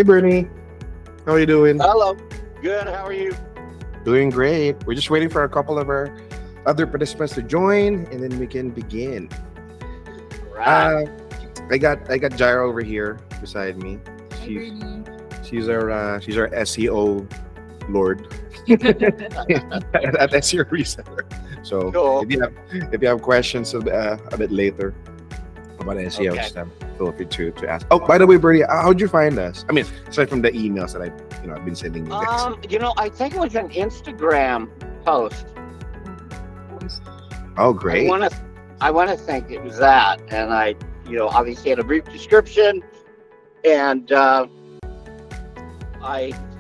Hey Bernie, how are you doing? Hello. Good. How are you? Doing great. We're just waiting for a couple of our other participants to join, and then we can begin. Right. Uh, I got Jaira over here beside me. Hi, She's Bernie. she's our SEO lord at SEO reseller. So Cool. if you have questions a bit later about SEO Okay. stuff, feel free to ask. Oh, by the way, Bernie, how'd you find us? I mean, aside from the emails that I've been sending you guys. I think it was an Instagram post. Oh, I great. want to think it was that, and I, obviously had a brief description, and I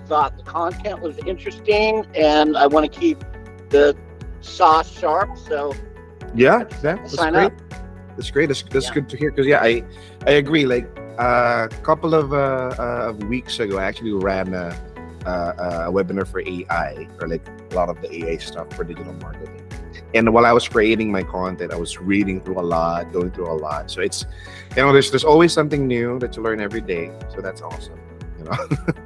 thought the content was interesting, and I want to keep the sauce sharp. So Yeah, that's sign great. up. That's great. That's Yeah. good to hear. Because I agree. Like a couple of weeks ago, I actually ran a webinar for AI, or like a lot of the AI stuff for digital marketing. And while I was creating my content, I was reading through a lot, going through a lot. So it's, there's always something new that you learn every day. So that's awesome. You know.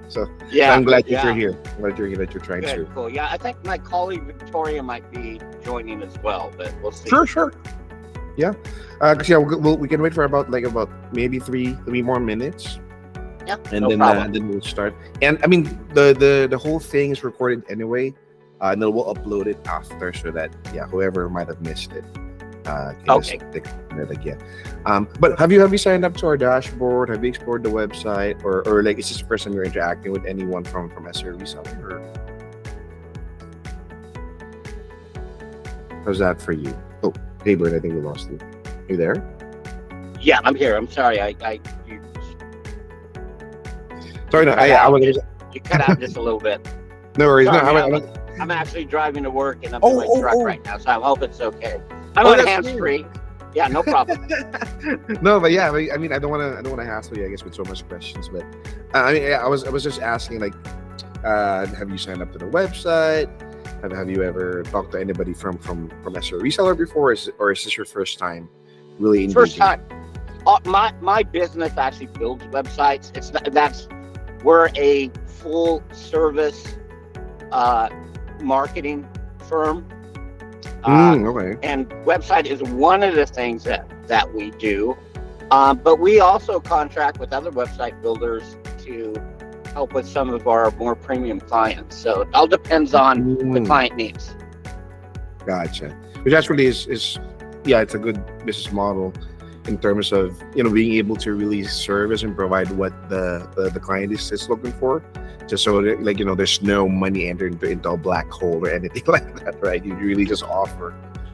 so, Yeah. I'm glad that yeah. you're here. I'm glad you're here, that you're trying Good. to. Cool. Yeah, I think my colleague Victoria might be joining as well, but we'll see. Sure. Yeah, because we can wait for about maybe three more minutes, Yeah. and No then problem. then we'll start. And I mean the whole thing is recorded anyway, and then we'll upload it after so that whoever might have missed it can Okay. just take it again. But have you signed up to our dashboard? Have you explored the website, or like is this the first time you're interacting with anyone from SEO reseller? Or how's that for you? Oh, hey Bird, I think we lost you. You there? Yeah, I'm here. I'm sorry. You Sorry, no, cut I out was. just- you cut out just a little bit. No worries. No, Sorry, I, I'm actually driving to work, and I'm Oh, in my truck oh. right now, so I hope it's okay. I'm Oh, on that's hands free. Yeah, no problem. no, but yeah, I mean, I don't want to hassle you, I guess, with so much questions. But I was just asking, like, have you signed up to the website? Have you ever talked to anybody from SEO reseller before, or is this your first time really engaging? First time. My business actually builds websites. We're a full service marketing firm. Okay. And website is one of the things that we do. But we also contract with other website builders to help with some of our more premium clients. So it all depends on the client needs. Gotcha. Which actually is it's a good business model in terms of being able to really service and provide what the client is looking for, just so that, there's no money entered into a black hole or anything like that, right? You really just offer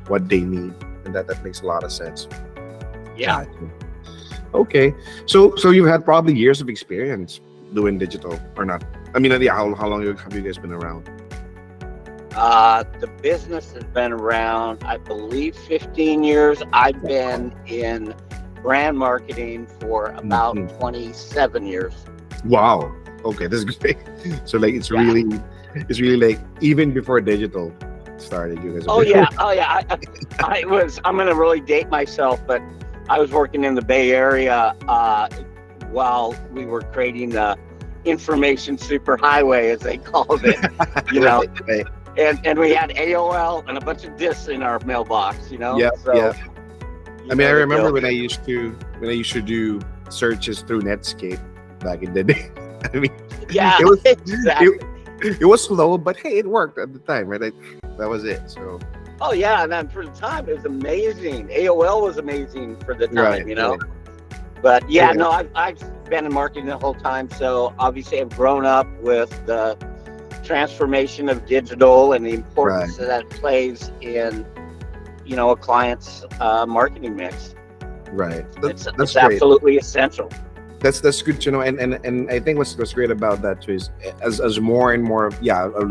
what they need, and that makes a lot of sense. Yeah. Gotcha. Okay, so you've had probably years of experience doing digital, or not? I mean, how long have you guys been around? The business has been around, I believe, 15 years. I've been in brand marketing for about 27 years. Wow. Okay, this is great. So it's Yeah. really like even before digital started, you guys. Oh yeah. I'm gonna really date myself, but I was working in the Bay Area while we were creating the information superhighway, as they called it. Right. And we had AOL and a bunch of discs in our mailbox. Yeah. So, Yeah. I mean, I the remember deal. when I used to do searches through Netscape back in the day. I mean, Yeah, it was exactly. it was slow, but hey, it worked at the time, right? That was it. So Oh yeah, and then for the time it was amazing. AOL was amazing for the time, Right. But yeah, Yeah. no, I've been in marketing the whole time, so obviously I've grown up with the transformation of digital and the importance that it plays in, a client's marketing mix. right. It's That's great. absolutely essential. That's good to know, and I think what's great about that too is as more and more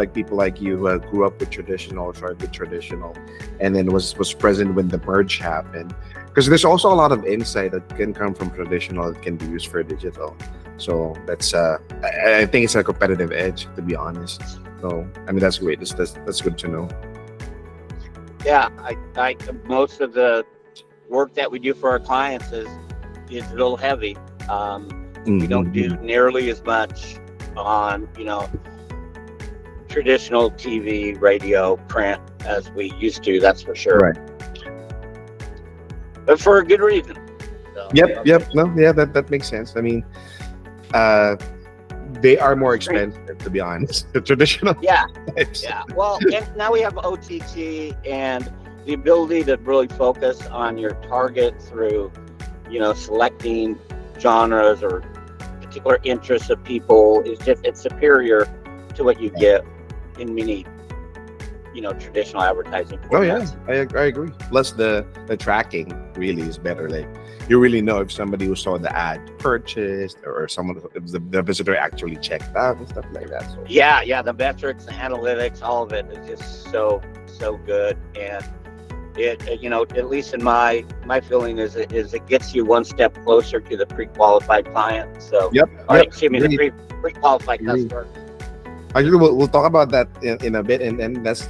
like people like you grew up with traditional, started with traditional, and then was present when the merge happened, because there's also a lot of insight that can come from traditional that can be used for digital. So that's I think it's a competitive edge, to be honest. So I mean, that's great. That's good to know. Yeah, I most of the work that we do for our clients is digital heavy. We don't do Mhm. nearly as much on, traditional TV, radio, print as we used to. That's for sure, Right. but for a good reason. So, Yep. okay. Yep. No. Yeah. That makes sense. I mean, uh, they are more Great. expensive, to be honest. The traditional Yeah, types. yeah. Well, and now we have OTT and the ability to really focus on your target through, selecting genres or particular interests of people is just it's superior to what you get in many, traditional advertising Oh yeah, formats. I agree. Plus the tracking really is better. Like you really know if somebody who saw the ad purchased or someone if the visitor actually checked out and stuff like that. So Yeah, yeah. The metrics, the analytics, all of it is just so good, and it at least in my feeling is it gets you one step closer to the pre-qualified client. So, yep, or yep, excuse me, the agreed, pre-qualified agreed. customer. Actually, we'll talk about that in a bit, and that's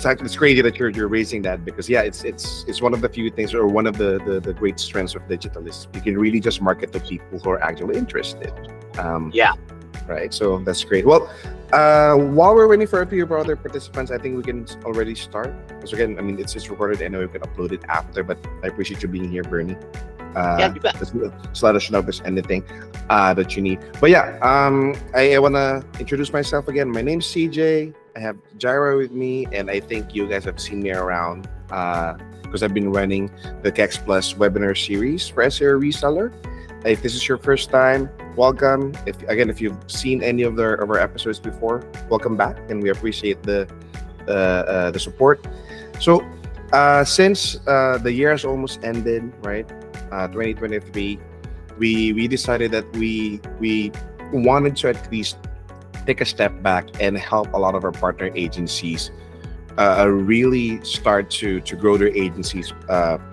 actually it's crazy that you're raising that because yeah, it's one of the few things or one of the great strengths of digital is you can really just market to people who are actually interested. Um, Yeah. right, so that's great. Well, while we're waiting for a few of our other participants, I think we can already start. Because again, I mean, it's recorded and we can upload it after. But I appreciate you being here, Bernie. Yeah, you bet. Just let us know if there's anything that you need. But yeah, I want to introduce myself again. My name's CJ. I have Jaira with me, and I think you guys have seen me around because I've been running the KEX Plus webinar series for SEO Reseller. If this is your first time, welcome. If you've seen any of our episodes before, welcome back, and we appreciate the support. So, since the year has almost ended, right? 2023, we decided that we wanted to at least take a step back and help a lot of our partner agencies really start to grow their agencies,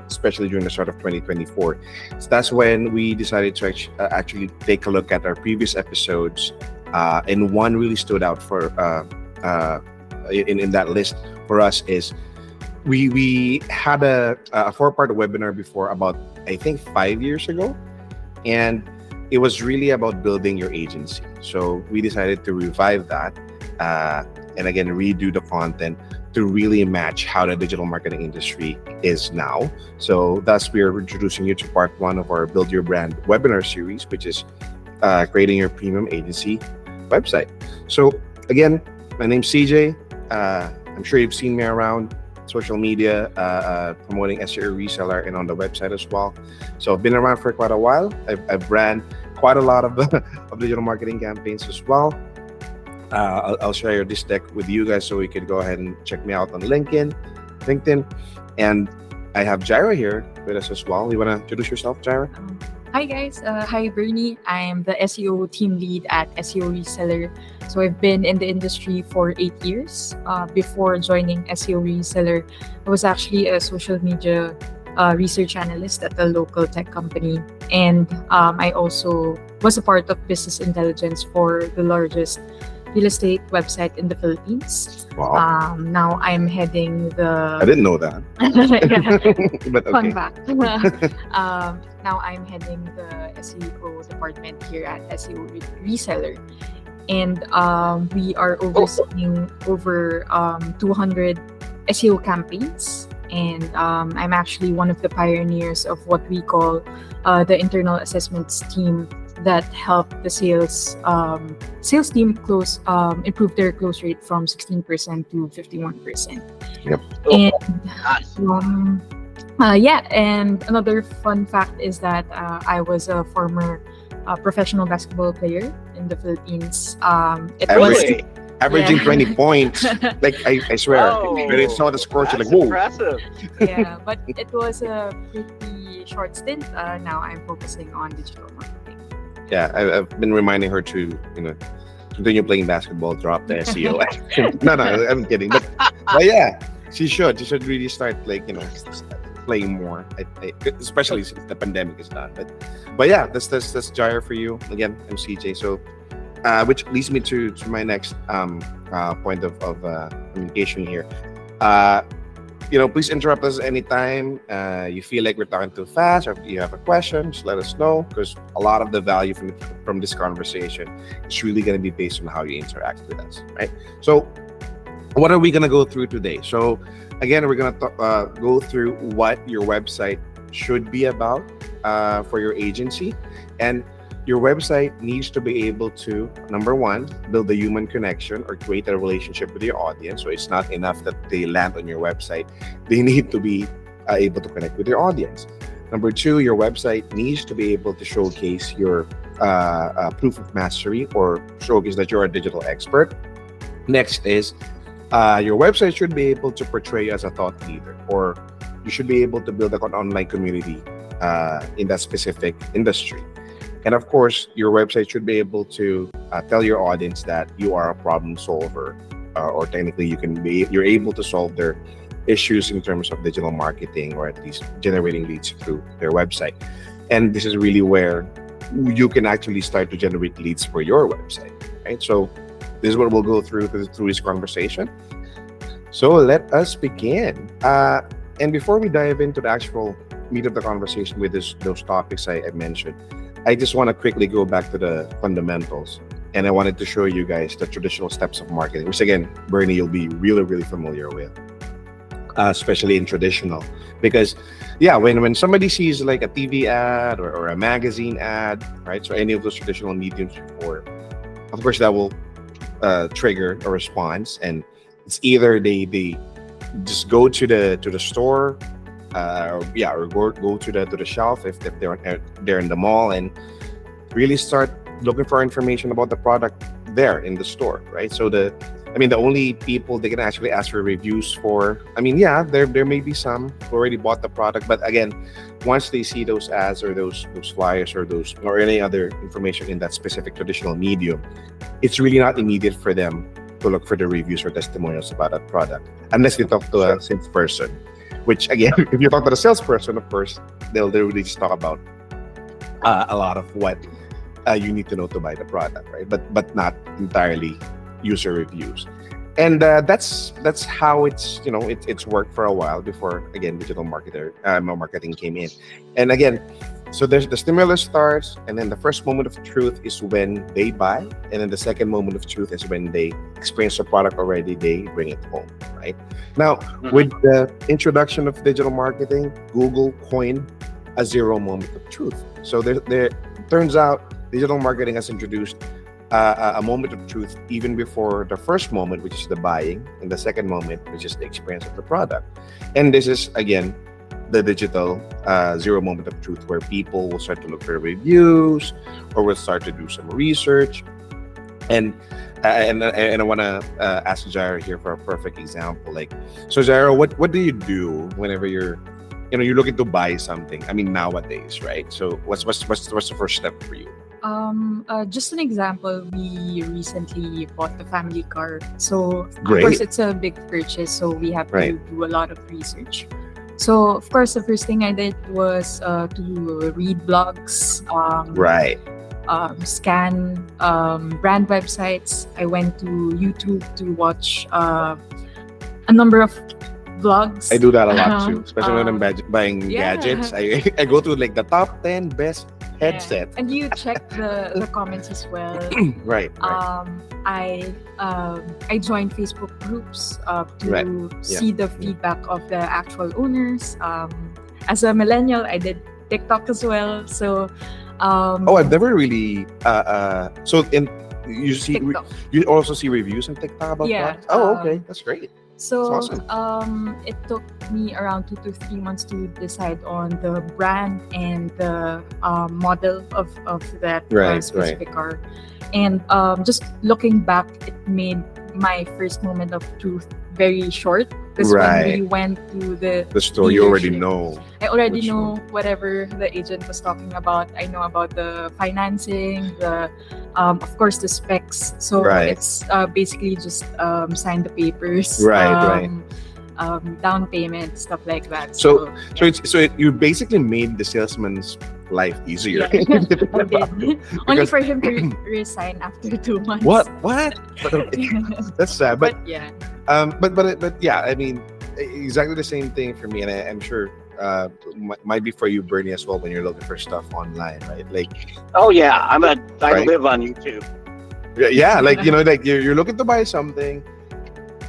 especially during the start of 2024. So that's when we decided to actually take a look at our previous episodes, and one really stood out for in that list for us is we had a four-part webinar before about I think 5 years ago, and it was really about building your agency. So we decided to revive that, and again redo the content to really match how the digital marketing industry is now. So thus we're introducing you to part one of our Build Your Brand webinar series, which is creating your premium agency website. So again, my name's CJ. I'm sure you've seen me around social media, promoting SEO reseller and on the website as well. So I've been around for quite a while. I've ran quite a lot of of digital marketing campaigns as well. I'll share this deck with you guys so we can go ahead and check me out on LinkedIn, and I have Jaira here with us as well. You want to introduce yourself, Jaira? Hi guys, hi Bernie. I'm the SEO team lead at SEO Reseller. So I've been in the industry for 8 years. Before joining SEO Reseller, I was actually a social media research analyst at a local tech company, and I also was a part of business intelligence for the largest real estate website in the Philippines. Wow, Now I'm heading I the didn't know that. yeah, But fun okay. fact. Now I'm heading the SEO department here at SEO Reseller, and we are overseeing over 200 SEO campaigns. And I'm actually one of the pioneers of what we call the internal assessments team that help the sales team improve their close rate from 16% to 51%. Yep. Oh, And nice. yeah, and another fun fact is that I was a former professional basketball player in the Philippines. It was Averaging, Really? averaging yeah, 20 points. Like I swear, when I saw the Oh, score, you're that's like, whoa. impressive. yeah, but it was a pretty short stint. Now I'm focusing on digital marketing. Yeah, I've been reminding her to, continue playing basketball, drop the SEO. No, I'm kidding. But yeah, she should. She should really start playing more. Especially since the pandemic is done. But yeah, that's Jair for you again. I'm CJ. So, which leads me to my next point of communication here. Uh, please interrupt us anytime you feel like we're talking too fast, or if you have a question, just let us know, because a lot of the value from this conversation is really going to be based on how you interact with us, right? So what are we going to go through today? So again, we're going to go through what your website should be about for your agency. And your website needs to be able to, number one, build a human connection or create a relationship with your audience. So it's not enough that they land on your website. They need to be able to connect with your audience. Number two, your website needs to be able to showcase your proof of mastery, or showcase that you're a digital expert. Next is your website should be able to portray you as a thought leader, or you should be able to build an online community in that specific industry. And of course, your website should be able to tell your audience that you are a problem solver, or technically you're able to solve their issues in terms of digital marketing, or at least generating leads through their website. And this is really where you can actually start to generate leads for your website, right? So this is what we'll go through this conversation. So let us begin. And before we dive into the actual meat of the conversation with those topics I mentioned, I just want to quickly go back to the fundamentals, and I wanted to show you guys the traditional steps of marketing, which again, Bernie, you'll be really, really familiar with, especially in traditional. Because when somebody sees like a TV ad or a magazine ad, right? So any of those traditional mediums before, of course, that will trigger a response, and it's either they just go to the store, or go to the shelf if they're in the mall, and really start looking for information about the product there in the store, right? So the only people they can actually ask for reviews for, there may be some who already bought the product, but again, once they see those ads or those flyers or any other information in that specific traditional medium, it's really not immediate for them to look for the reviews or testimonials about that product, unless they talk to a salesperson. Which again, if you talk to the salesperson, of course, they'll really just talk about a lot of what you need to know to buy the product, right? But not entirely user reviews. And that's how it's worked for a while before, again, digital marketing came in. And again, so there's the stimulus starts, and then the first moment of truth is when they buy, and then the second moment of truth is when they experience the product already, they bring it home, right? Now, with the introduction of digital marketing, Google coined a zero moment of truth. So there turns out digital marketing has introduced a moment of truth even before the first moment, which is the buying, and the second moment, which is the experience of the product. And this is, again, the digital zero moment of truth, where people will start to look for reviews or will start to do some research. And I want to ask Jairo here for a perfect example. So Jairo, what do you do whenever you're looking to buy something? Nowadays, right? So what's the first step for you? Just an example, we recently bought the family car. So Great. Of course it's a big purchase, so we have to do a lot of research. So of course the first thing I did was to read blogs, scan brand websites. I went to YouTube to watch a number of vlogs. I do that a lot too, especially when I'm buying gadgets. I go to like the top 10 best headset. And you check the comments as well. Right. I joined Facebook groups to see the feedback of the actual owners. As a millennial, I did TikTok as well. So I've never really you also see reviews on TikTok about products? Okay, that's great. So awesome. it took me around 2 to 3 months to decide on the brand and the model of that specific car. And just looking back, it made my first moment of truth very short, because when we went to the store, you already know. I already know whatever the agent was talking about. I know about the financing, the of course the specs. So it's basically just sign the papers, down payment, stuff like that. So you basically made the salesman's life easier. I did. Only for him to resign after 2 months. What? That's sad. But yeah. But yeah, exactly the same thing for me, and I'm sure might be for you, Bernie, as well, when you're looking for stuff online, right? Like, Oh yeah, I right? live on YouTube. Yeah, like like you're looking to buy something,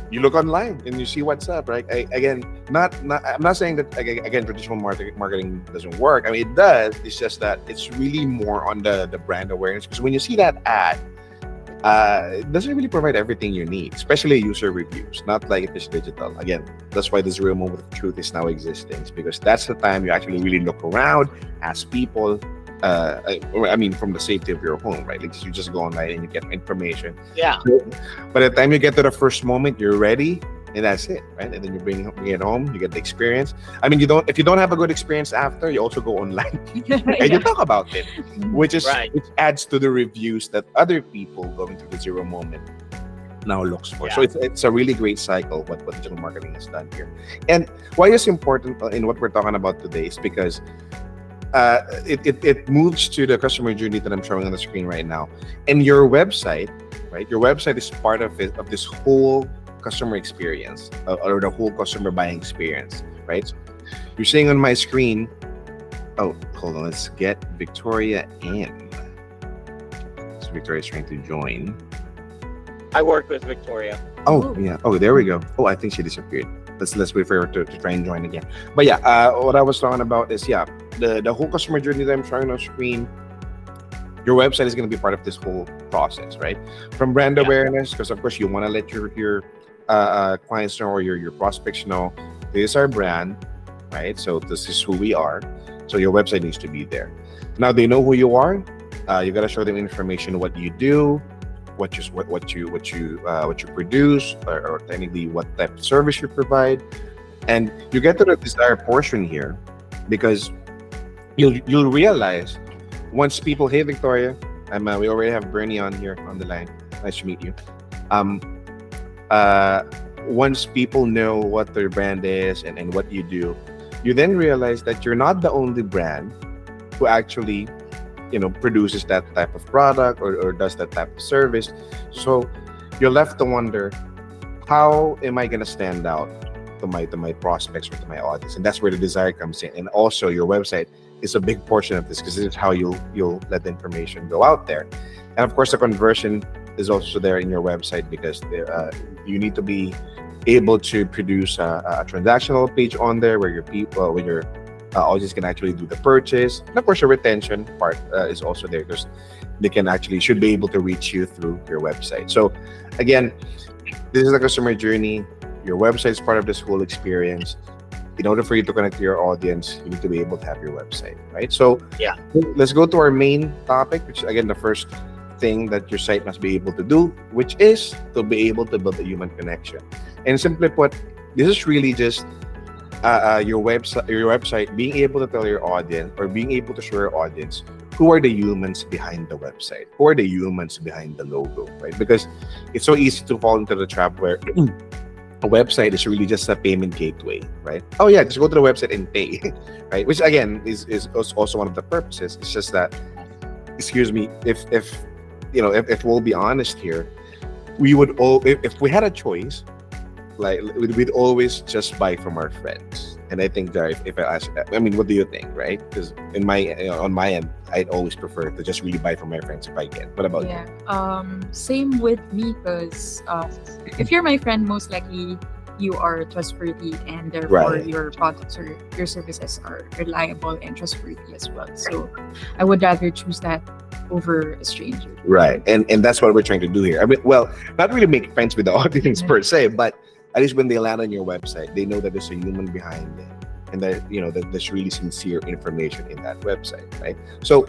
you look online and you see what's up, right? Again, not I'm not saying that again traditional marketing doesn't work. I mean, it does. It's just that it's really more on the brand awareness, because when you see that ad, it doesn't really provide everything you need, especially user reviews. Not like if it's digital. Again, that's why this real moment of truth is now existing. It's because that's the time you actually really look around, ask people. I mean, from the safety of your home, right? Like you just go online and you get information. Yeah, By the time you get to the first moment, you're ready, and that's it, right? And then bring it home, you get the experience. I mean, you don't if you don't have a good experience after, you also go online and you talk about it, which is Right. which adds to the reviews that other people going through the zero moment now looks for. So Yeah. it's a really great cycle what digital marketing has done here. And why it's important in what we're talking about today is because it moves to the customer journey that I'm showing on the screen right now. And your website, right? Your website is part of it, of this whole customer experience, or the whole customer buying experience, right? So you're seeing on my screen. Oh, hold on. Let's get Victoria in. So Victoria's trying to join. I work with Victoria. Oh, yeah. Oh, there we go. Oh, I think she disappeared. Let's wait for her to try and join again. But yeah, what I was talking about is, yeah, the whole customer journey that I'm showing on screen. Your website is going to be part of this whole process, right? From brand Yeah. awareness, because of course you want to let your clients know, or your prospects know, this is our brand, right? So this is who we are. So your website needs to be there. Now they know who you are. You got to show them information, what you do, what you produce, or technically what type of service you provide, and you get to the desired portion here, because you'll realize once people. Hey Victoria, we already have Bernie on here on the line. Nice to meet you. Um, Once people know what their brand is and what you do, you then realize that you're not the only brand who actually produces that type of product, or does that type of service. So you're left to wonder, how am I going to stand out to my prospects or to my audience? And that's where the desire comes in. And also your website is a big portion of this, because this is how you'll let the information go out there. And of course the conversion is also there in your website, because you need to be able to produce a transactional page on there where your people, when your audience can actually do the purchase. And of course, your retention part is also there, because they should be able to reach you through your website. So again, this is the customer journey. Your website is part of this whole experience. In order for you to connect to your audience, you need to be able to have your website, right? So Yeah. let's go to our main topic, which is again the first thing that your site must be able to do, which is to be able to build a human connection. And simply put, this is really just your website being able to tell your audience, or being able to show your audience, who are the humans behind the website, who are the humans behind the logo, right? Because it's so easy to fall into the trap where a website is really just a payment gateway, right? Oh yeah, just go to the website and pay, right? Which again is also one of the purposes. It's just that, excuse me, if we'll be honest here, we would all, if we had a choice, like we'd always just buy from our friends. And I think that if I ask, I mean, what do you think, right? Because on my end, I'd always prefer to just really buy from my friends if I can. What about you? Yeah. Same with me, because if you're my friend, most likely you are trustworthy, and therefore Right. your products or your services are reliable and trustworthy as well. So I would rather choose that over a stranger. Right. And that's what we're trying to do here. I mean, well, not really make friends with the audience per se, but at least when they land on your website, they know that there's a human behind it, and that that there's really sincere information in that website, right? So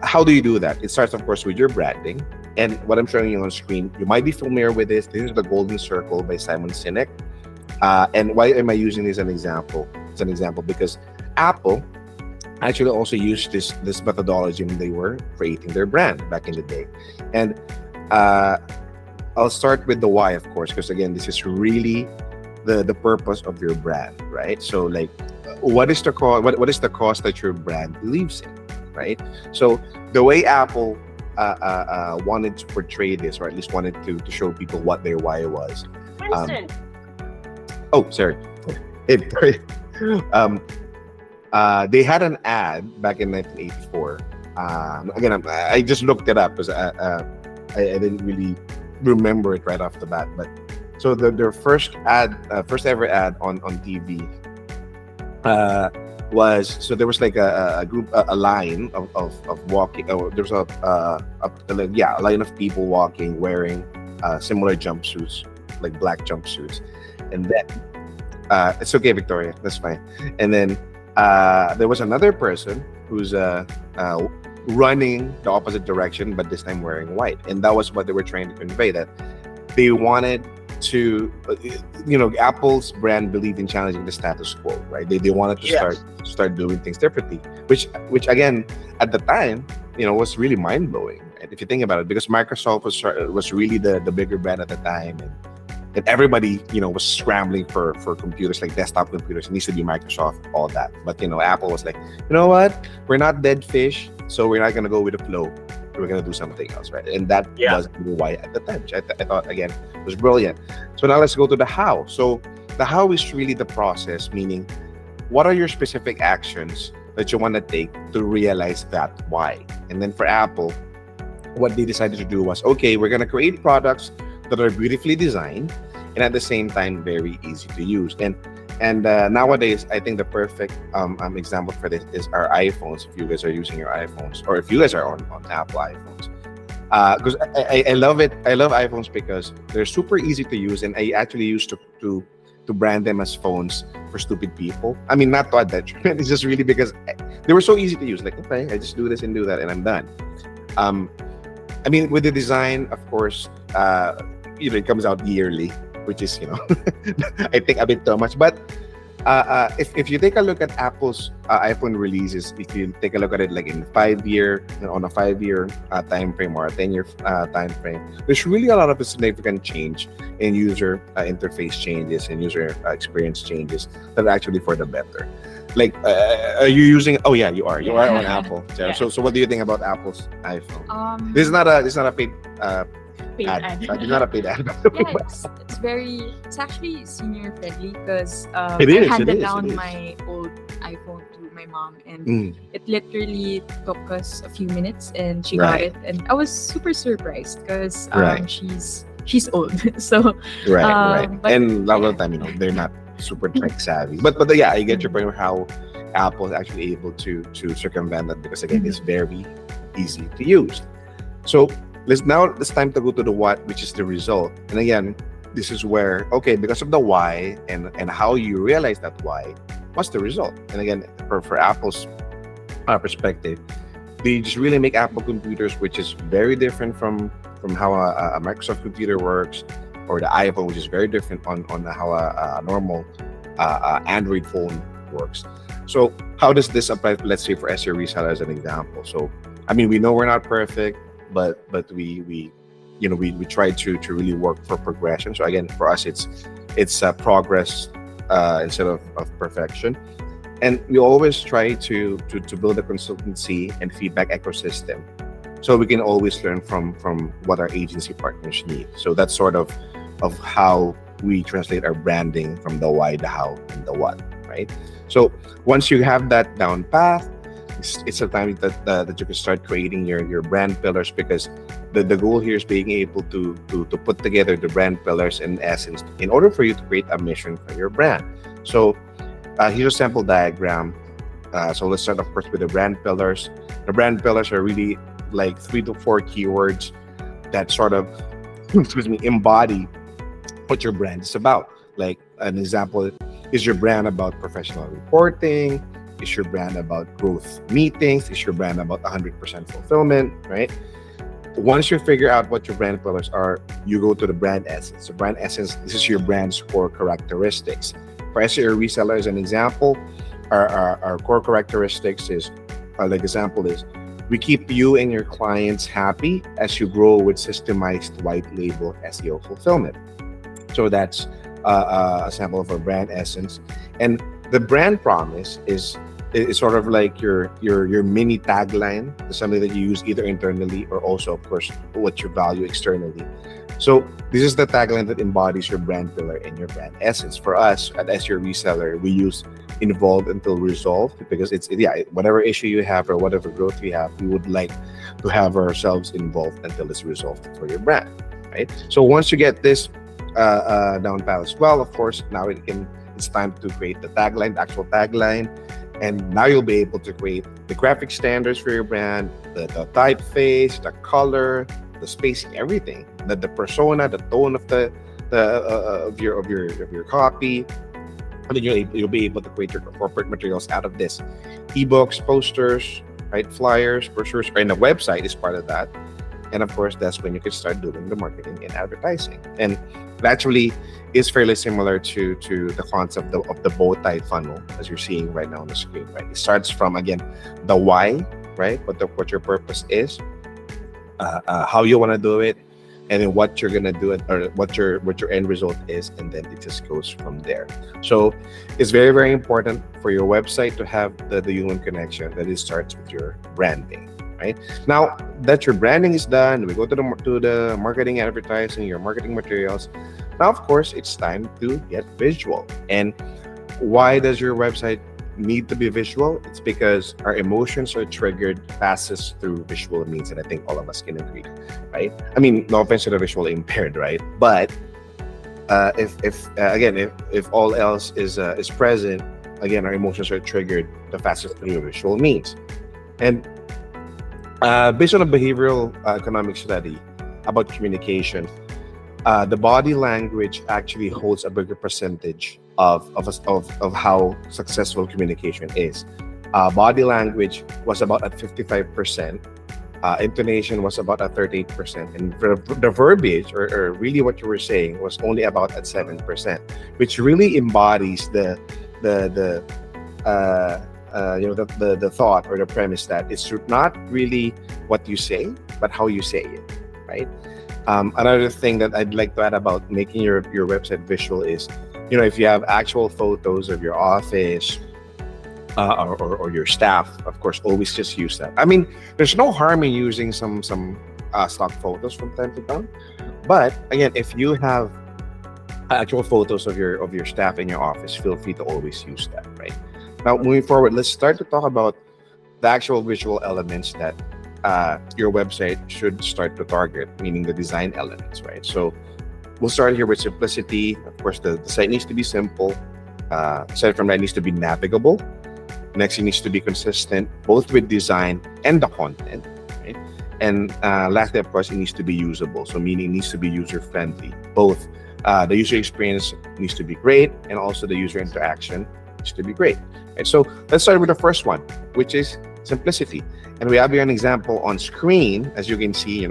how do you do that? It starts, of course, with your branding. And what I'm showing you on screen, you might be familiar with this. This is the Golden Circle by Simon Sinek. And why am I using this as an example? It's an example because Apple actually also used this methodology when they were creating their brand back in the day. And I'll start with the why, of course, because again, this is really the purpose of your brand, right? So like, what is the cause? What is the cause that your brand believes in, right? So the way Apple wanted to portray this, or at least wanted to show people what their why was. Winston. Oh, sorry. It, um, they had an ad back in 1984. Again, I just looked it up because I didn't really remember it right off the bat. But so their first ad, first ever ad on TV, was, so there was like a group, a line of walking. Oh, there's a line of people walking wearing similar jumpsuits, like black jumpsuits, and then it's okay, Victoria, that's fine. And then there was another person who's running the opposite direction, but this time wearing white, and that was what they were trying to convey, that they wanted to, Apple's brand believed in challenging the status quo, right? They wanted to Yes. start doing things differently, which again, at the time, was really mind blowing. Right? If you think about it, because Microsoft was really the bigger brand at the time, and everybody was scrambling for computers, like desktop computers. It needs to be Microsoft, all that. But Apple was like, you know what? We're not dead fish, so we're not gonna go with the flow. We're gonna do something else, right? And that Yeah. was why at the time, which I thought again was brilliant. So now let's go to the how. So the how is really the process, meaning what are your specific actions that you want to take to realize that why. And then for Apple, what they decided to do was, okay, we're gonna create products that are beautifully designed and at the same time very easy to use. And nowadays, I think the perfect example for this is our iPhones. If you guys are using your iPhones, or if you guys are on Apple iPhones, because I love it. I love iPhones because they're super easy to use, and I actually used to brand them as phones for stupid people. I mean, not to add detriment. It's just really because they were so easy to use. Like, okay, I just do this and do that, and I'm done. I mean, with the design, of course, it comes out yearly, which is, I think a bit too much. But if you take a look at Apple's iPhone releases, if you take a look at it like in on a 5-year time frame or a 10-year time frame, there's really a lot of significant change in user interface changes and user experience changes that are actually for the better. Like, are you using? Oh yeah, you are. You are on Apple. Yeah. So what do you think about Apple's iPhone? This is not a paid paid ad. ad. It's not a paid ad. Yeah, it's actually senior friendly because It I is, handed it down is. my old iPhone to my mom, and Mm. it literally took us a few minutes, and she got Right. it, and I was super surprised because Right. she's old, so Right, right. right. But And a lot yeah. of the time, they're not super tech savvy. But yeah, I get your point of how Apple is actually able to circumvent that, because again, it's very easy to use. So it's time to go to the what, which is the result. And again, this is where, okay, because of the why and how you realize that why, what's the result? And again, for Apple's perspective, they just really make Apple computers, which is very different from how a Microsoft computer works, or the iPhone, which is very different on how a normal Android phone works. So how does this apply, let's say, for SEO reseller as an example? So I mean, we know we're not perfect, but we try to really work for progression. So again, for us, it's progress instead of perfection. And we always try to build a consultancy and feedback ecosystem, so we can always learn from what our agency partners need. So that's sort of how we translate our branding from the why, the how, and the what, right? So once you have that down path, it's a time that you can start creating your brand pillars, because the goal here is being able to put together the brand pillars in essence in order for you to create a mission for your brand. So here's a sample diagram. So let's start, of course, with the brand pillars. The brand pillars are really like 3 to 4 keywords that sort of embody what your brand is about. Like an example, is your brand about professional reporting? Is your brand about growth meetings? Is your brand about 100% fulfillment, right? Once you figure out what your brand pillars are, you go to the brand essence. The brand essence, this is your brand's core characteristics. For SEO reseller, as an example, our core characteristics is, like example is, we keep you and your clients happy as you grow with systemized white label SEO fulfillment. So that's a sample of our brand essence. And the brand promise is sort of like your mini tagline, something that you use either internally or also, of course, what you value externally. So this is the tagline that embodies your brand pillar and your brand essence. For us at SEO Reseller, we use involved until resolved because it's, yeah, whatever issue you have or whatever growth you have, we would like to have ourselves involved until it's resolved for your brand, right? So once you get this down pat as well, of course, now it's time to create the tagline, the actual tagline, and now you'll be able to create the graphic standards for your brand, the typeface, the color, the spacing, everything, the persona, the tone of your copy. And then you'll be able to create your corporate materials out of this: ebooks, posters, right, flyers, brochures, and the website is part of that. And of course, that's when you can start doing the marketing and advertising. And it actually is fairly similar to the concept of the bow tie funnel, as you're seeing right now on the screen, right? It starts from, again, the why, right? What your purpose is, how you want to do it, and then what you're gonna do, or what your end result is, and then it just goes from there. So it's very, very important for your website to have the human connection, that it starts with your branding. Right now that your branding is done, we go to the marketing, advertising, your marketing materials. Now, of course, it's time to get visual. And why does your website need to be visual? It's because our emotions are triggered fastest through visual means, and I think all of us can agree, right? I mean, no offense to the visually impaired, right? But if all else is present, again, our emotions are triggered the fastest through visual means. And based on a behavioral economic study about communication, the body language actually holds a bigger percentage of how successful communication is. Body language was about at 55%, intonation was about at 38%, and the verbiage, or really what you were saying, was only about at 7%, which really embodies the thought or the premise that it's not really what you say, but how you say it, right? Another thing that I'd like to add about making your website visual is, if you have actual photos of your office or your staff, of course, always just use that. I mean, there's no harm in using some stock photos from time to time, but again, if you have actual photos of your staff in your office, feel free to always use that, right? Now, moving forward, let's start to talk about the actual visual elements that your website should start to target, meaning the design elements, right? So we'll start here with simplicity. Of course, the site needs to be simple. Aside from that, it needs to be navigable. Next, it needs to be consistent, both with design and the content, right? And lastly, of course, it needs to be usable. So meaning it needs to be user-friendly. Both the user experience needs to be great, and also the user interaction needs to be great. Right, so let's start with the first one, which is simplicity. And we have here an example on screen, as you can see,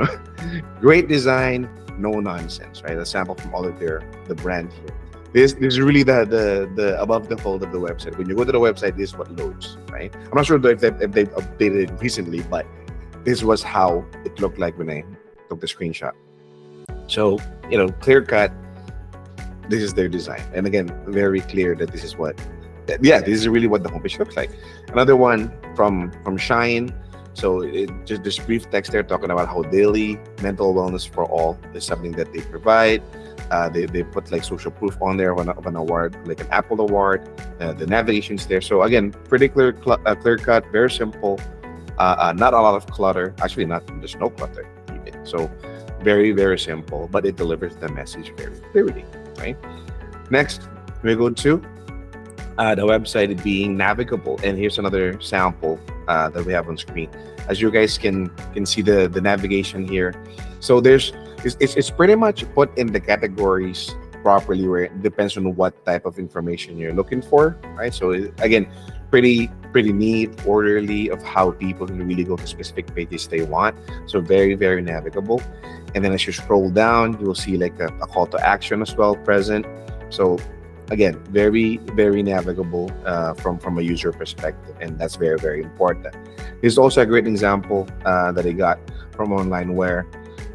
great design, no nonsense, right? A sample from all of the brand here. This is really the above the fold of the website. When you go to the website, this is what loads, right? I'm not sure if they've updated it recently, but this was how it looked like when I took the screenshot. So, clear cut, this is their design. And again, very clear that this is this is really what the homepage looks like. Another one from Shine. So just this brief text there talking about how daily mental wellness for all is something that they provide. They put like social proof on there of an award, like an Apple award. The navigation's there. So again, pretty clear cut, very simple. Not a lot of clutter. Actually, there's no clutter even. So very, very simple, but it delivers the message very clearly, right? Next, we go to the website being navigable, and here's another sample that we have on screen. As you guys can see the navigation here. So it's pretty much put in the categories properly, where it depends on what type of information you're looking for, right? So again, pretty neat, orderly of how people can really go to specific pages they want. So very, very navigable. And then as you scroll down, you'll see like a call to action as well present. So again, very, very navigable from a user perspective, and that's very, very important. This is also a great example that I got from online, where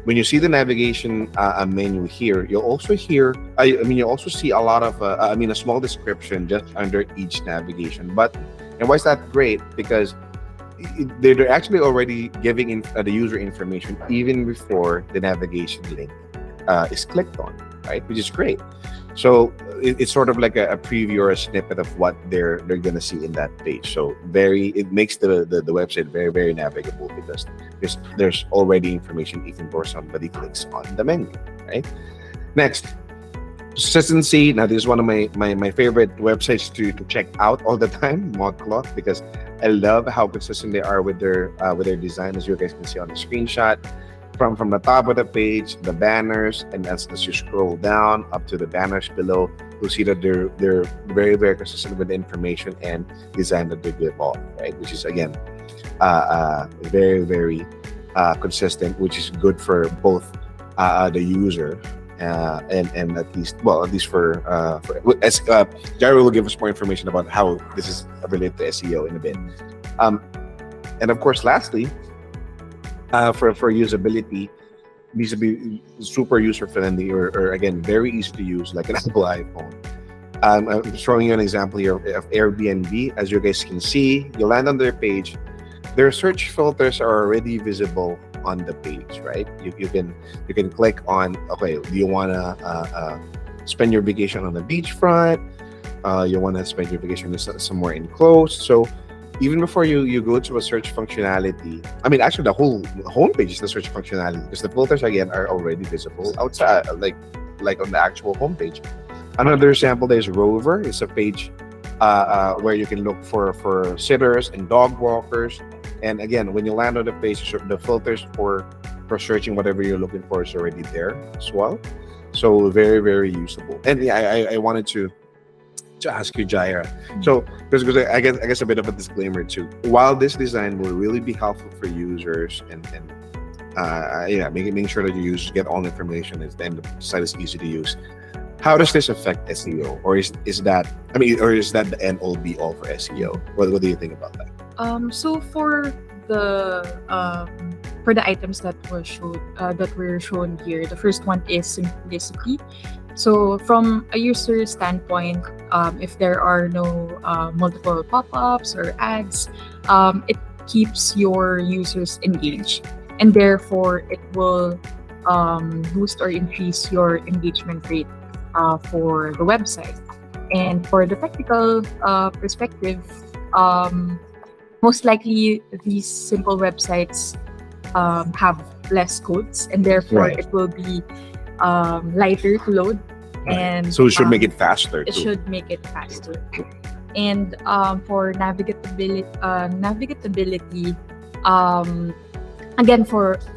when you see the navigation menu here, you'll also you'll also see a lot of a small description just under each navigation button. And why is that great? Because they're actually already giving the user information even before the navigation link is clicked on, right? Which is great. So it's sort of like a preview or a snippet of what they're gonna see in that page. So it makes the website very very navigable because there's already information even before somebody clicks on the menu, right? Next, consistency. Now, this is one of my favorite websites to check out all the time, ModCloth, because I love how consistent they are with their design, as you guys can see on the screenshot. From the top of the page, the banners, and as you scroll down up to the banners below, you'll see that they're very very consistent with the information and design that they give off, right? Which is again very very consistent, which is good for both the user and at least for as Jairo will give us more information about how this is related to SEO in a bit. And of course, lastly, for usability, needs to be super user friendly or again very easy to use, like an Apple iPhone. I'm showing you an example here of Airbnb. As you guys can see, you land on their page. Their search filters are already visible on the page, right? You can click on, okay, do you want to spend your vacation on the beachfront? You want to spend your vacation somewhere enclosed. So even before you go to a search functionality, I mean, actually the whole homepage is the search functionality because the filters again are already visible outside, like on the actual homepage. Another example is Rover. It's a page where you can look for sitters and dog walkers. And again, when you land on the page, the filters for searching whatever you're looking for is already there as well. So very very usable. And yeah, I wanted to ask you, Jaira. So because I guess a bit of a disclaimer too. While this design will really be helpful for users and yeah, making sure that your users get all the information and the site is easy to use. How does this affect SEO, or is that the end all be all for SEO? What do you think about that? So for the items that were shown here, the first one is simplicity. So from a user standpoint, if there are no multiple pop-ups or ads, it keeps your users engaged, and therefore it will boost or increase your engagement rate for the website. And for the technical perspective, most likely these simple websites have less codes, and therefore Right. it will be lighter to load. Right. And So it should make it faster it too. should make it faster. And for navigatability, again,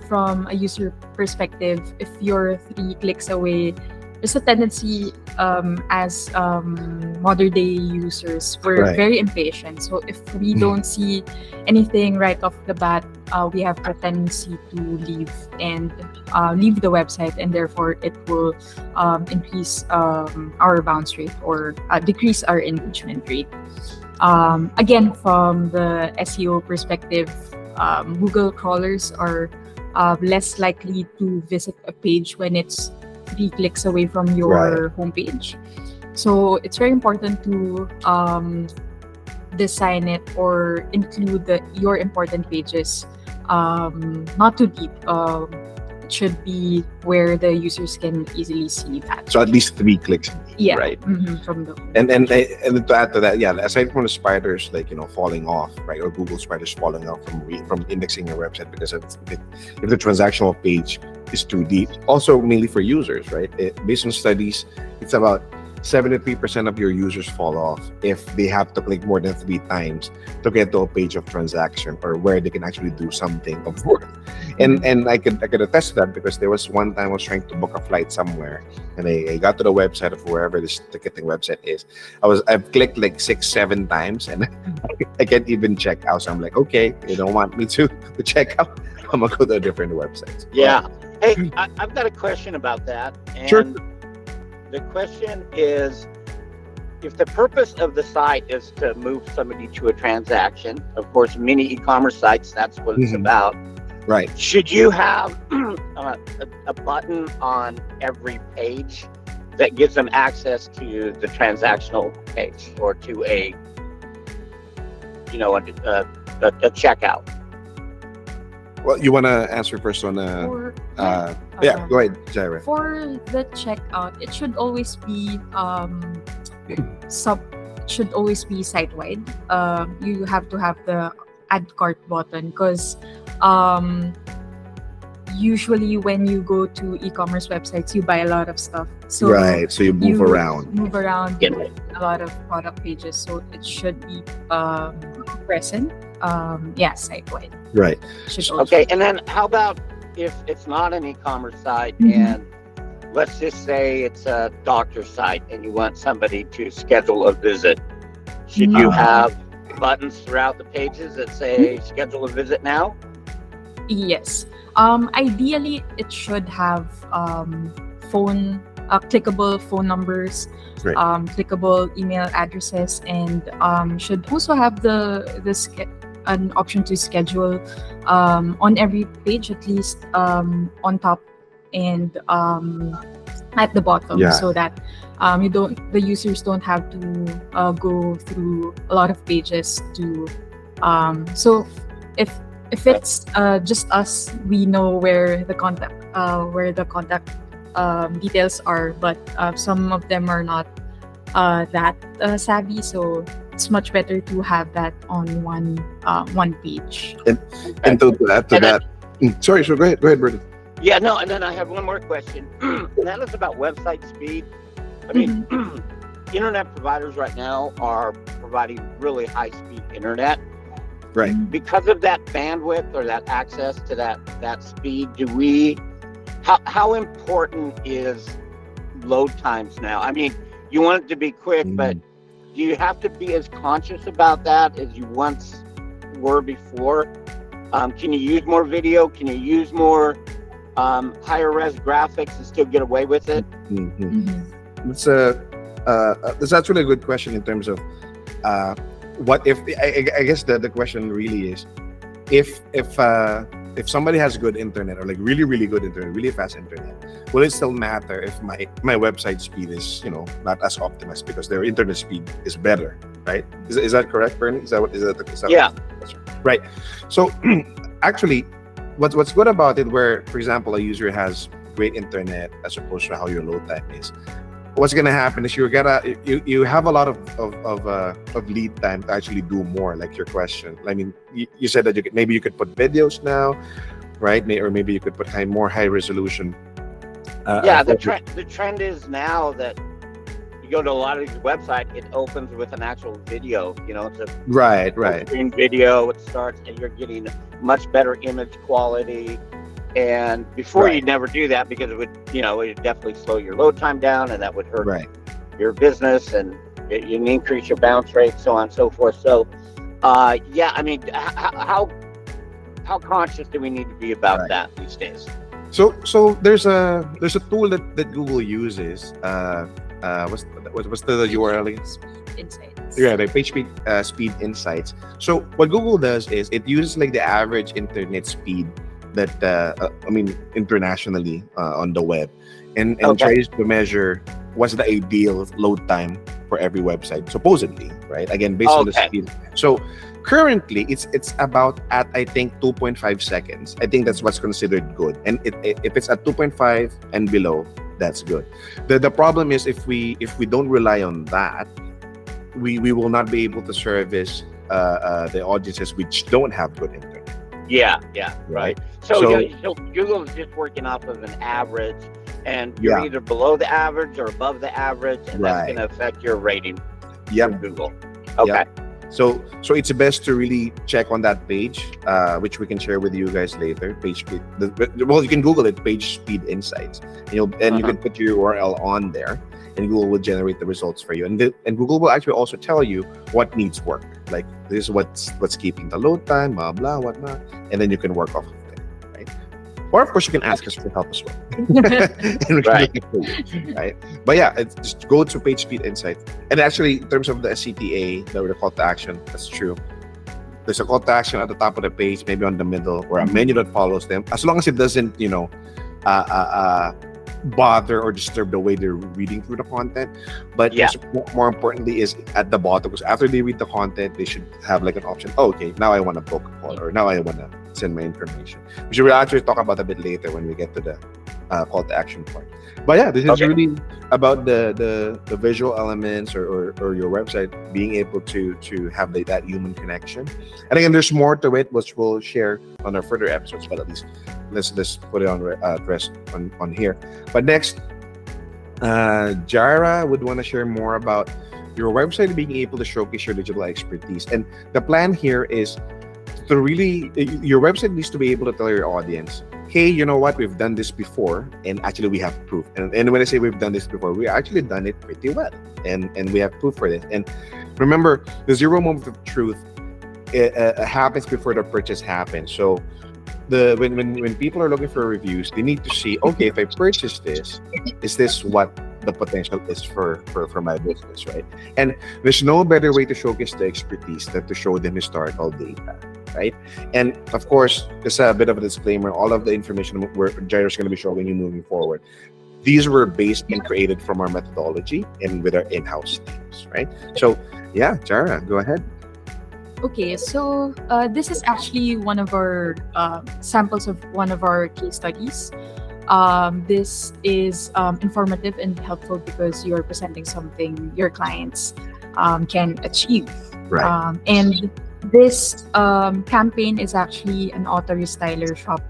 from a user perspective, if you're 3 clicks away, there's a tendency as modern day users, we're Right. very impatient. So if we don't see anything right off the bat, we have a tendency to leave the website, and therefore it will increase our bounce rate or decrease our engagement rate. Again, from the SEO perspective, Google crawlers are less likely to visit a page when it's 3 clicks away from your Right. homepage. So it's very important to design it or include your important pages not too deep. It should be where the users can easily see that. So at least 3 clicks, Yeah. right? From the And to add to that, yeah, aside from the spiders falling off, right, or Google spiders falling off from indexing your website because if the transactional page is too deep, also mainly for users, right? Based on studies, it's about 73% of your users fall off if they have to click more than 3 times to get to a page of transaction or where they can actually do something of worth. And I could attest to that because there was one time I was trying to book a flight somewhere, and I got to the website of wherever this ticketing website is. I've clicked like 6-7 times and I can't even check out. So I'm like, okay, you don't want me to check out, I'm gonna go to a different website. Yeah. Hey, I've got a question about that. And Sure. the question is, if the purpose of the site is to move somebody to a transaction, of course, many e-commerce sites, that's what it's Mhm. about. Right. Should you have a button on every page that gives them access to the transactional page or to a checkout? Well, you want to answer first on For yeah, go ahead, Jaira. for the checkout, it should always be sub should always be site wide. You have to have the add cart button because um, usually when you go to e-commerce websites, you buy a lot of stuff. So Right. So you move around. move around, Yeah. you a lot of product pages. So it should be present. Yeah, site wide. Right. Should also Okay, and then how about if it's not an e-commerce site Mhm. and let's just say it's a doctor's site and you want somebody to schedule a visit? Should you Mhm. have buttons throughout the pages that say schedule a visit now? Yes. Ideally, it should have phone clickable phone numbers, Right. clickable email addresses, and should also have an option to schedule on every page at least on top and at the bottom, Yeah. so that the users don't have to go through a lot of pages to so if it's just us, we know where the contact details are, but some of them are not that savvy, so it's much better to have that on one page. And to add to And then- that, sorry, so go ahead, Bertie. Yeah, no, and then I have one more question. And that is about website speed. I mean, internet providers right now are providing really high speed internet. Right. Because of that bandwidth or that access to that speed, how important is load times now? I mean, you want it to be quick, but do you have to be as conscious about that as you once were before? Can you use more video? Can you use more higher res graphics and still get away with it? That's actually a good question in terms of what if I guess the question really is if somebody has good internet or like really good internet, really fast internet, will it still matter if my website speed is not as optimized because their internet speed is better, right? Is that correct, Bernie? Is that Yeah. right? So actually, what's good about it, where for example a user has great internet as opposed to how your load time is, what's gonna happen is you have a lot of lead time to actually do more, like your question. I mean, you said that maybe you could put videos now, right? Or maybe you could put more high resolution. Yeah, the footage. trend is now that you go to a lot of these websites, it opens with an actual video. It's a Right. screen video. It starts, and you're getting much better image quality. And before Right. you'd never do that because it would definitely slow your load time down, and that would hurt Right. your business, and you increase your bounce rate, so on and so forth. So, yeah, I mean, how conscious do we need to be about Right. that these days? So there's a tool that Google uses. What's the URL again? Insights. Yeah, the page speed insights. So what Google does is it uses like the average internet speed that internationally on the web, and Okay. tries to measure what's the ideal load time for every website, supposedly, right? Again, based on the Okay. speed. So currently it's about at I think 2.5 seconds. I think that's what's considered good, and if it's at 2.5 and below, that's good. The problem is if we don't rely on that, we will not be able to service the audiences which don't have good internet, Yeah, right? So, So- so Google's just working off of an average, and you're Yeah. either below the average or above the average, and that's Right. going to affect your rating Yep. from Google. Okay. So it's best to really check on that page, which we can share with you guys later. Page speed. Well, you can Google it, page speed insights, and you can put your URL on there, and Google will generate the results for you. And Google will actually also tell you what needs work. Like this is what's keeping the load time, blah blah whatnot, and then you can work off of it, right? Or of course you can ask us for help as well. And we can Right. look it for you, right? But yeah, just go to page speed insight. And actually, in terms of the CTA, the call to action, that's true. There's a call to action at the top of the page, maybe on the middle, or a menu that follows them. As long as it doesn't, bother or disturb the way they're reading through the content. But Yeah. more importantly is at the bottom, because after they read the content, they should have like an option. Oh, okay, now I want to book a call, or now I want to send my information, which we'll actually talk about a bit later when we get to the call to action part. But yeah, this is Okay. really about the visual elements, or your website being able to have that human connection. And again, there's more to it, which we'll share on our further episodes. But at least let's put it on rest on here. But next, Jara would want to share more about your website being able to showcase your digital expertise. And the plan here is to really, your website needs to be able to tell your audience, hey, you know what, we've done this before, and actually we have proof. And when I say we've done this before, we actually done it pretty well, and we have proof for this. And remember, the zero moment of truth happens before the purchase happens. So when people are looking for reviews, they need to see, okay, if I purchase this, is this what the potential is for my business, right? And there's no better way to showcase the expertise than to show them historical data, right? And of course, just a bit of a disclaimer, all of the information Jair's going to be showing you moving forward, these were based and created from our methodology and with our in-house teams, right? So yeah, Jara, go ahead. Okay, so this is actually one of our samples of one of our case studies. This is informative and helpful because you're presenting something your clients can achieve. Right. And this campaign is actually an auto restyler shop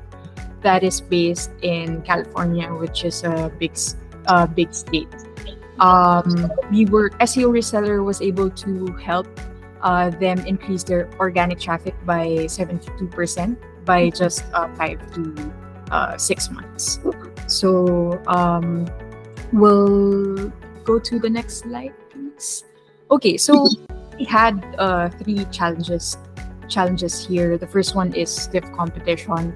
that is based in California, which is a big state. SEO reseller was able to help them increase their organic traffic by 72% by just 5 to 6 months. So we'll go to the next slide, please. Okay, so we had 3 challenges here. The first one is stiff competition.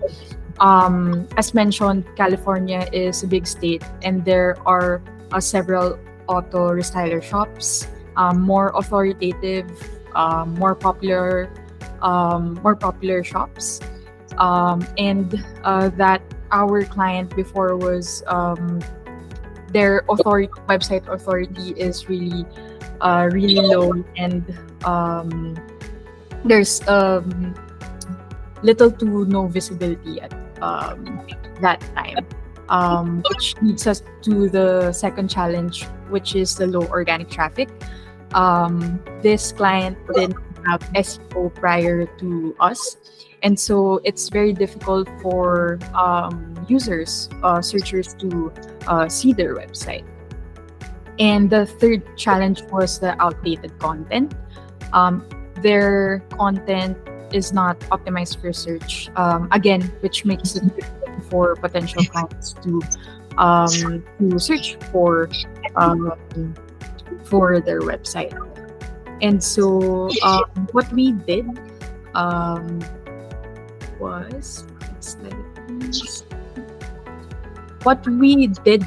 As mentioned, California is a big state, and there are several auto restyler shops, more authoritative, more popular shops, and that our client before was their website authority is really low, and there's little to no visibility at that time, which leads us to the second challenge, which is the low organic traffic. This client didn't have SEO prior to us, and so it's very difficult for searchers to see their website. And the third challenge was the outdated content. Their content is not optimized for search, again, which makes it difficult for potential clients to search for their website. And so what we did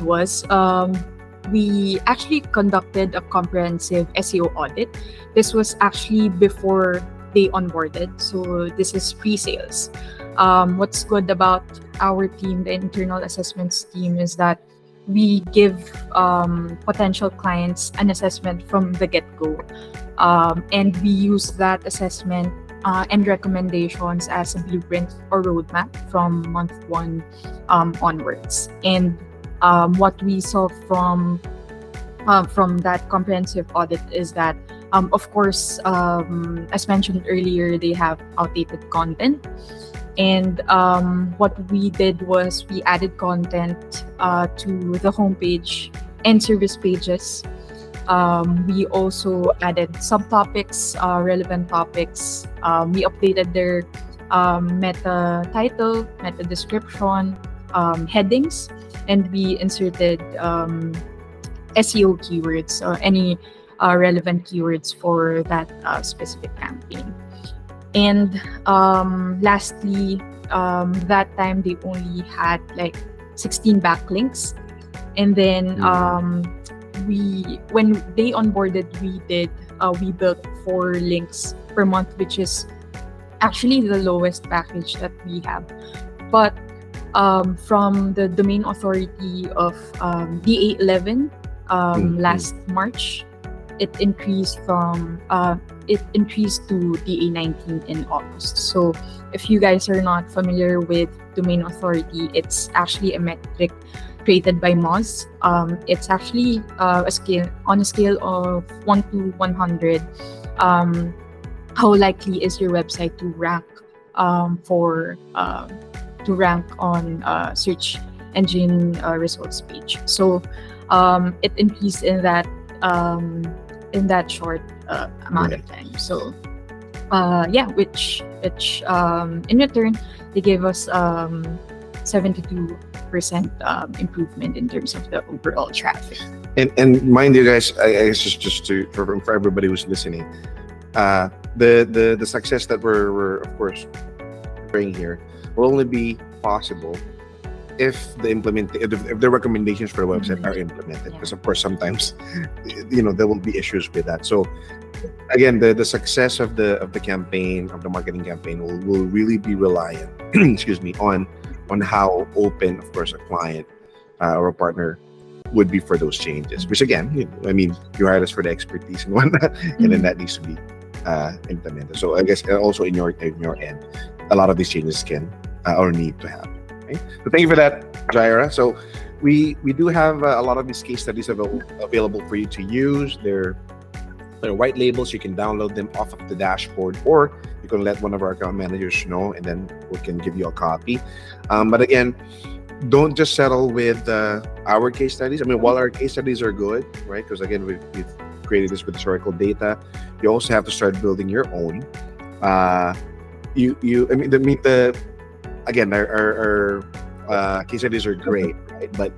was we actually conducted a comprehensive SEO audit. This was actually before they onboarded, so this is pre-sales. What's good about our team, the internal assessments team, is that we give potential clients an assessment from the get-go, and we use that assessment and recommendations as a blueprint or roadmap from month 1 onwards. And what we saw from that comprehensive audit is that, of course, as mentioned earlier, they have outdated content. And what we did was we added content to the homepage and service pages. We also added subtopics, relevant topics. We updated their meta title, meta description, headings, and we inserted SEO keywords, any relevant keywords for that specific campaign. And lastly, that time they only had like 16 backlinks. And then when they onboarded, we built 4 links per month, which is actually the lowest package that we have. But from the domain authority of DA11 last March, it increased to DA19 in August. So if you guys are not familiar with domain authority, it's actually a metric created by Moz. It's actually a scale on a scale of 1 to 100. How likely is your website to rank on search engine results page? So it increased in that short amount of time. So which in return they gave us 72% improvement in terms of the overall traffic. And mind you guys, I guess just for everybody who's listening, the success that we're of course bringing here will only be possible if the recommendations for the website are implemented, because of course sometimes there will be issues with that. So again, the success of the campaign, of the marketing campaign, will really be reliant excuse me, on how open, of course, a client or a partner would be for those changes, which again, you hired us for the expertise and whatnot, and then that needs to be implemented. So I guess also in your end, a lot of these changes can or need to happen. Okay? So thank you for that, Jaira. So we do have a lot of these case studies available for you to use. They're white labels. You can download them off of the dashboard, or you can let one of our account managers know, and then we can give you a copy. But again, don't just settle with our case studies. While our case studies are good, right? Because again, we've created this with historical data. You also have to start building your own. Our case studies are great, right? But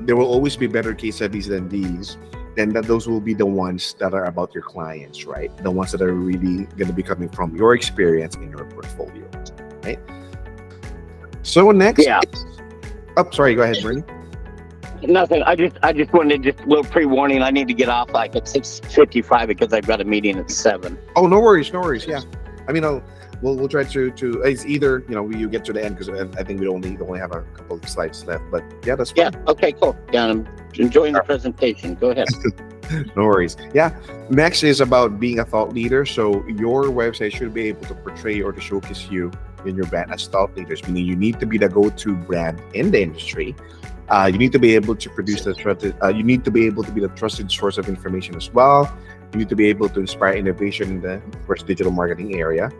there will always be better case studies than these. Then those will be the ones that are about your clients, right? The ones that are really going to be coming from your experience in your portfolio, right? So next, sorry, go ahead, Bernie. Nothing. I just wanted a little pre-warning. I need to get off like at 6:55 because I've got a meeting at 7. Oh, no worries. Yeah, we'll try to. It's either you get to the end, because I think we only have a couple of slides left. But yeah, that's fine. Yeah. Okay. Cool. Yeah, I'm enjoying the presentation. Go ahead. No worries. Yeah. Next is about being a thought leader. So your website should be able to portray or to showcase you and your brand as thought leaders, meaning you need to be the go-to brand in the industry. You need to be able to produce you need to be able to be the trusted source of information as well. You need to be able to inspire innovation in the, of course, digital marketing area.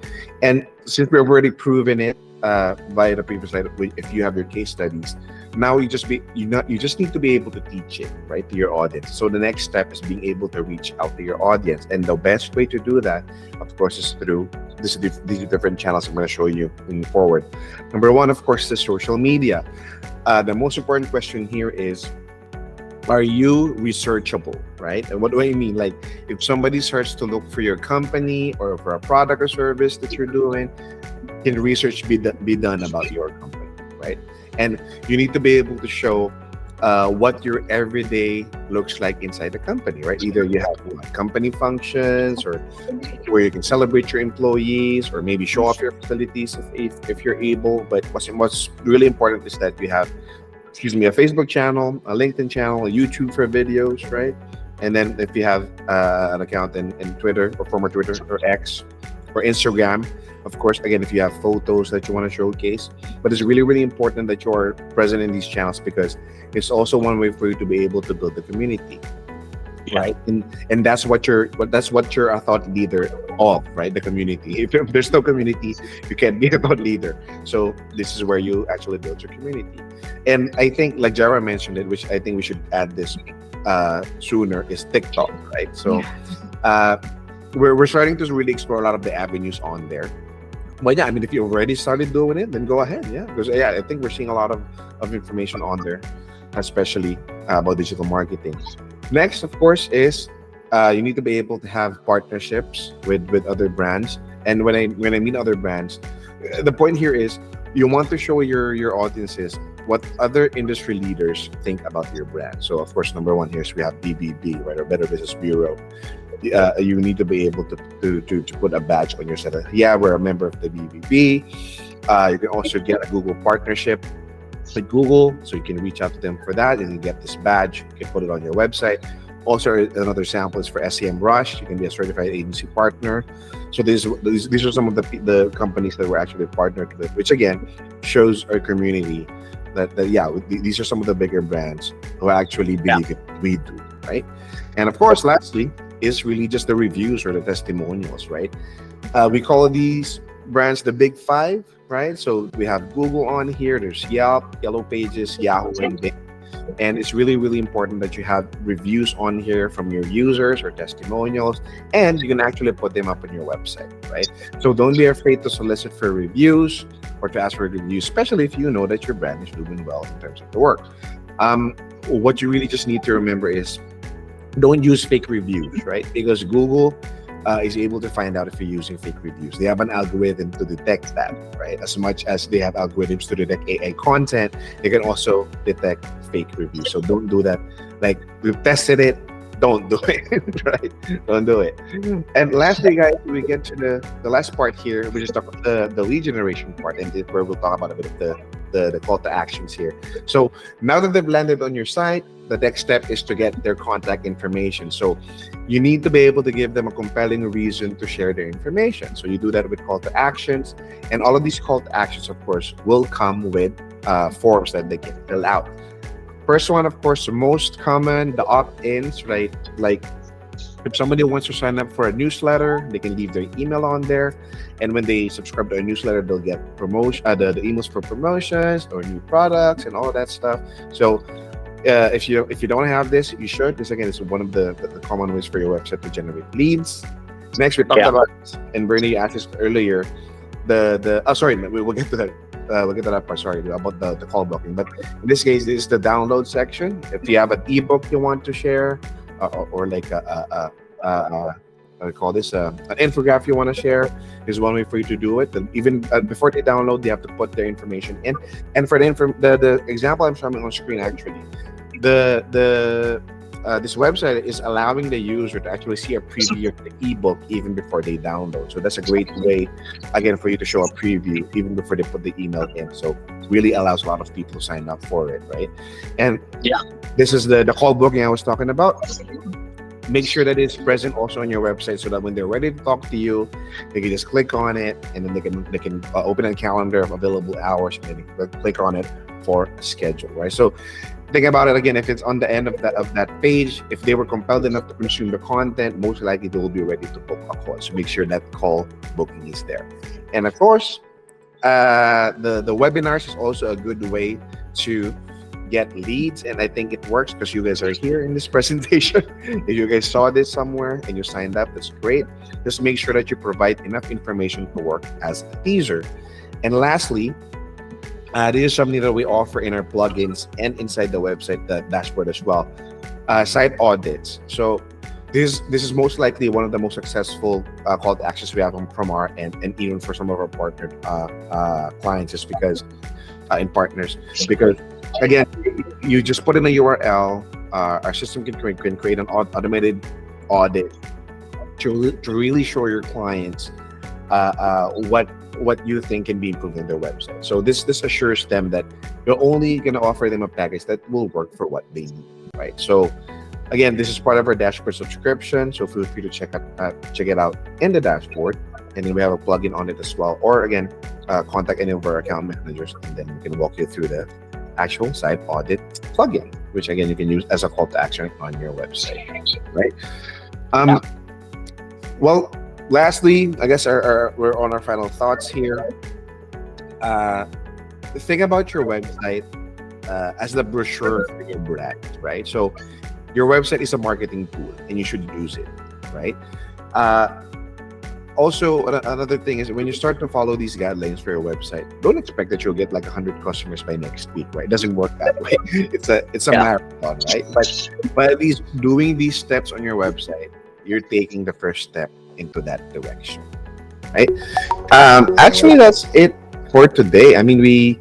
And since we've already proven it via the previous slide, if you have your case studies, now you just need to be able to teach it, right, to your audience. So the next step is being able to reach out to your audience, and the best way to do that, of course, is through these different channels I'm going to show you moving forward. Number one, of course, is social media. The most important question here is, are you researchable, right? And what do I mean? Like, if somebody starts to look for your company or for a product or service that you're doing, can research be done about your company, right? And you need to be able to show what your everyday looks like inside the company, right? Either you have company functions, or where you can celebrate your employees, or maybe show off your facilities if you're able. But what's really important is that you have a Facebook channel, a LinkedIn channel, a YouTube for videos, right? And then if you have an account in Twitter, or former Twitter, or X, or Instagram, of course, again, if you have photos that you want to showcase. But it's really, really important that you are present in these channels, because it's also one way for you to be able to build a community, right? And that's what you're a thought leader of, right? The community. If there's no community, you can't be a thought leader. So this is where you actually build your community. And I think, like Jara mentioned it, which I think we should add this sooner, is TikTok, right? So we're starting to really explore a lot of the avenues on there. But yeah, if you already started doing it, then go ahead. Yeah, because I think we're seeing a lot of information on there, especially about digital marketing. Next, of course, is you need to be able to have partnerships with other brands. And when I mean other brands, the point here is you want to show your audiences what other industry leaders think about your brand. So of course, number one here is we have BBB, right, or Better Business Bureau. You need to be able to put a badge on your site. Yeah, we're a member of the BBB. You can also get a Google partnership with Google, so you can reach out to them for that, and you get this badge. You can put it on your website. Also, another sample is for SEM Rush. You can be a certified agency partner. So these are some of the companies that we're actually partnered with, which again shows our community that yeah, these are some of the bigger brands who actually believe it we do, right? And of course, lastly is really just the reviews or the testimonials, right? We call these brands the big five, right? So we have Google on here. There's Yelp, Yellow Pages, Yahoo, and Bing. And it's really, really important that you have reviews on here from your users or testimonials, and you can actually put them up on your website, right? So don't be afraid to solicit for reviews or to ask for reviews, especially if you know that your brand is doing well in terms of the work. What you really just need to remember is don't use fake reviews, right? Because Google is able to find out if you're using fake reviews. They have an algorithm to detect that, right? As much as they have algorithms to detect AI content, they can also detect fake reviews. So don't do that. Like, we've tested it. Don't do it, right? Don't do it. And lastly, guys, we get to the last part here, which is the lead generation part, and where we'll talk about a bit of the call to actions here. So now that they've landed on your site, the next step is to get their contact information. So you need to be able to give them a compelling reason to share their information. So you do that with call to actions, and all of these call to actions, of course, will come with forms that they can fill out. First one, of course, the most common, the opt-ins, right? Like, if somebody wants to sign up for a newsletter, they can leave their email on there, and when they subscribe to a newsletter, they'll get promotion, the emails for promotions or new products and all of that stuff. So if you don't have this, you should. This again is one of the common ways for your website to generate leads. Next, we talked about, and Bernie asked us earlier, sorry, we'll get to that. We'll get to that part. Sorry, about the call booking. But in this case, this is the download section. If you have an ebook you want to share, or like I call this an infographic you want to share, is one way for you to do it. And even before they download, they have to put their information in. And for the example I'm showing on screen, actually, this website is allowing the user to actually see a preview of the ebook even before they download. So that's a great way, again, for you to show a preview even before they put the email in. So really allows a lot of people to sign up for it, right? And this is the call booking I was talking about. Make sure that it's present also on your website, so that when they're ready to talk to you, they can just click on it, and then they can open a calendar of available hours, and then they can click on it for a schedule, right? So think about it again. If it's on the end of that page, if they were compelled enough to consume the content, most likely they will be ready to book a call. So make sure that call booking is there. And of course, the webinars is also a good way to get leads, and I think it works because you guys are here in this presentation. If you guys saw this somewhere and you signed up, that's great. Just make sure that you provide enough information to work as a teaser. And lastly, this is something that we offer in our plugins and inside the website, the dashboard as well. Site audits. So this is most likely one of the most successful call to actions we have from our end, and even for some of our partnered clients, just because in partners, because again, you just put in a URL. Our system can create an automated audit to really show your clients what you think can be improved in their website. So this assures them that you're only going to offer them a package that will work for what they need, right? So again, this is part of our dashboard subscription, so feel free to check it out in the dashboard, and then we have a plugin on it as well. Or again, contact any of our account managers, and then we can walk you through the actual site audit plugin, which again you can use as a call to action on your website, right? Well, lastly, I guess we're on our final thoughts here. Think about your website as the brochure for your brand, right? So your website is a marketing tool, and you should use it, right? Also, another thing is, when you start to follow these guidelines for your website, don't expect that you'll get like 100 customers by next week, right? It doesn't work that way. It's a marathon, right? But at least doing these steps on your website, you're taking the first step into that direction, right? Actually, that's it for today. I mean, we